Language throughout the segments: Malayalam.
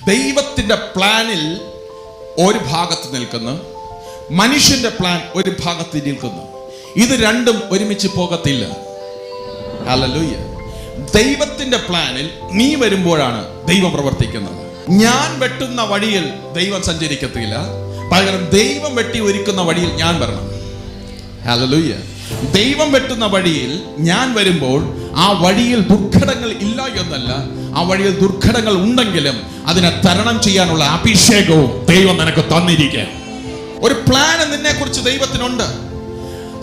ദൈവത്തിന്റെ പ്ലാനിൽ ഒരു ഭാഗത്ത് നിൽക്കുന്നു, മനുഷ്യന്റെ പ്ലാൻ ഒരു ഭാഗത്ത് നിൽക്കുന്നു. ഇത് രണ്ടും ഒരുമിച്ച് പോകത്തില്ല. ഹല്ലേലൂയ. ദൈവത്തിന്റെ പ്ലാനിൽ നീ വരുമ്പോഴാണ് ദൈവം പ്രവർത്തിക്കുന്നത്. ഞാൻ വെട്ടുന്ന വഴിയിൽ ദൈവം സഞ്ചരിക്കത്തില്ല, പകരം ദൈവം വെട്ടി ഒരുക്കുന്ന വഴിയിൽ ഞാൻ വരണം. ഹല്ലേലൂയ. ദൈവം വെട്ടുന്ന വഴിയിൽ ഞാൻ വരുമ്പോൾ ആ വഴിയിൽ ദുർഘടങ്ങൾ ഇല്ല എന്നല്ല, ആ വഴിയിൽ ദുർഘടങ്ങൾ ഉണ്ടെങ്കിലും അതിനെ തരണം ചെയ്യാനുള്ള അഭിഷേകവും ദൈവം നിനക്ക് തന്നിരിക്കുക. ഒരു പ്ലാന് നിന്നെ കുറിച്ച് ദൈവത്തിനുണ്ട്.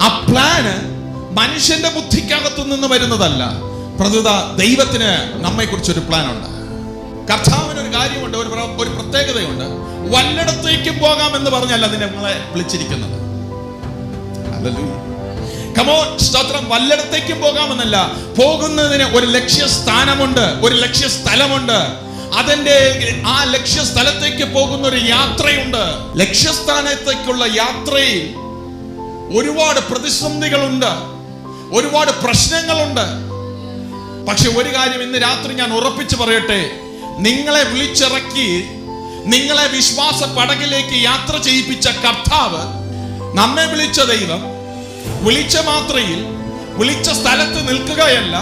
ആ പ്ലാന് മനുഷ്യന്റെ ബുദ്ധിക്കകത്തു നിന്ന് വരുന്നതല്ല, പ്രതുത ദൈവത്തിന് നമ്മെ കുറിച്ചൊരു പ്ലാൻ ഉണ്ട്. കർത്താവിന് ഒരു കാര്യമുണ്ട്, ഒരു പ്രത്യേകതയുണ്ട്. വല്ലയിടത്തേക്കും പോകാം എന്ന് പറഞ്ഞല്ല നിങ്ങളെ വിളിച്ചിരിക്കുന്നത്. ഹല്ലേലൂയ. കമോ സ്തോത്രം. വല്ലയിടത്തേക്കും പോകാമെന്നല്ല, പോകുന്നതിന് ഒരു ലക്ഷ്യസ്ഥാനമുണ്ട്, ഒരു ലക്ഷ്യസ്ഥലമുണ്ട്. അതിന്റെ ആ ലക്ഷ്യസ്ഥലത്തേക്ക് പോകുന്ന ഒരു യാത്രയുണ്ട്. ലക്ഷ്യസ്ഥാനത്തേക്കുള്ള യാത്രയിൽ ഒരുപാട് പ്രതിസന്ധികളുണ്ട്, ഒരുപാട് പ്രശ്നങ്ങളുണ്ട്. പക്ഷെ ഒരു കാര്യം ഇന്ന് രാത്രി ഞാൻ ഉറപ്പിച്ചു പറയട്ടെ, നിങ്ങളെ വിളിച്ചിറക്കി നിങ്ങളെ വിശ്വാസ പടകിലേക്ക് യാത്ര ചെയ്യിപ്പിച്ച കർത്താവ്, നമ്മെ വിളിച്ച ദൈവം, വിളിച്ച മാത്രയിൽ വിളിച്ച സ്ഥലത്ത് നിൽക്കുകയല്ല,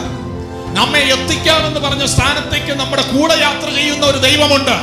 നമ്മെ എത്തിക്കാമെന്ന് പറഞ്ഞ സ്ഥാനത്തേക്ക് നമ്മുടെ കൂടെ യാത്ര ചെയ്യുന്ന ഒരു ദൈവമുണ്ട്.